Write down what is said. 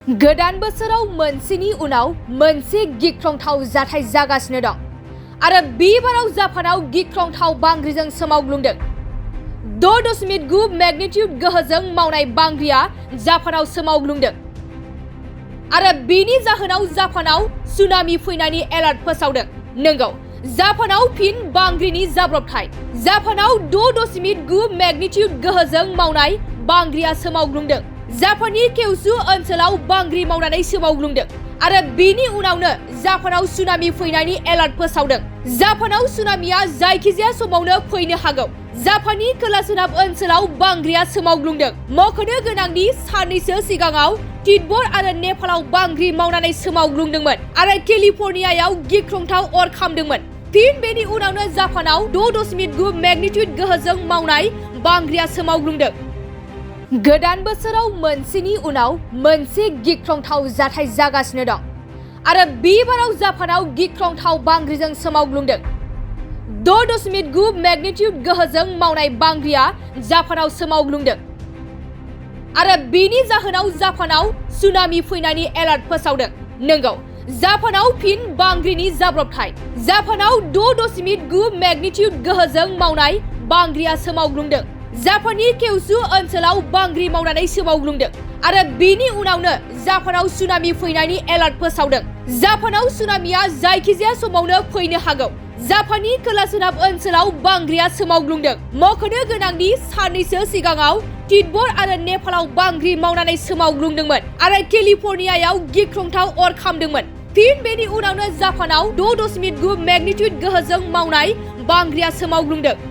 गोदान बोसोराव मोनसेनि उनाव मोनसे गिख्रंथाव जाथाय जागासिनो दं आरो बे बाराव जापानाव गिख्रंथाव बांग्रिजों सोमावग्लुंदों। 6.9 मेग्निट्युड गोहोजों मावनाय बांग्रिया जापानाव सोमावग्लुंदों आरो बेनि जाहोनाव जापानाव सुनामि फैनायनि एलार्ट फोसावदों। नंगौ, जापानाव फिन बांग्रिनि जाब्रबथाय। जापानाव 6.9 मेग्निट्युड गोहोजों मावनाय बांग्रिया सोमावग्लुंदों। जापाननि केउसु ओनसोलाव बांग्रि मावनानै सोमावग्लुंदों आरो बेनि उनावनो जापानाव सुनामि फैनायनि एलार्ट फोसावदों। जापानाव सुनामिया जायखिजाया समावनो फैनो हागौ। जापाननि खोला-सोनाब ओनसोलाव बांग्रिया सोमावग्लुंदों। मख'नो गोनांदि साननैसो सिगाङाव तिब्बत आरो नेपालाव बांग्रि मावनानै सोमावग्लुंदोंमोन आरो केलिफर्नियायाव गिख्रंथाव अर खामदोंमोन। फिन बेनि उनावनो जापानाव 6.9 मेग्निट्युड गोहोजों मावनाय बांग्रिया सोमावग्लुंदों। गोदान बोसोराव मोनसेनि उनाव मोनसे गिख्रंथाव जाथाय जागासिनो दं आरो बे बाराव जापानाव गिख्रंथाव बांग्रिजों सोमावग्लुंदों। 6.9 मेग्निट्युड गोहोजों मावनाय बांग्रिया जापानाव सोमावग्लुंदों आरो बेनि जाहोनाव जापानाव सुनामि फैनायनि एलार्ट फोसावदों। नंगौ, जापानाव फिन बांग्रिनि जाब्रबथाय। जापानाव 6.9 मेग्निट्युड गोहोजों मावनाय बांग्रिया सोमावग्लुंदों। जापाननि केउसु ओनसोलाव बांग्रि मावनानै सोमावग्लुंदों आरो बेनि उनावनो जापानाव सुनामि फैनायनि एलार्ट फोसावदों। जापानाव सुनामिया जायखिजाया समावनो फैनो हागौ। जापाननि खोला-सोनाब ओनसोलाव बांग्रिया सोमावग्लुंदों। मख'नो गोनांदि साननैसो सिगाङाव तिब्बत आरो नेपालाव बांग्रि मावनानै सोमावग्लुंदोंमोन आरो केलिफर्नियायाव गिख्रंथाव अर खामदोंमोन। फिन बेनि उनावनो जापानाव 6.9 मेग्निट्युड गोहोजों मावनाय बांग्रिया सोमावग्लुंदों।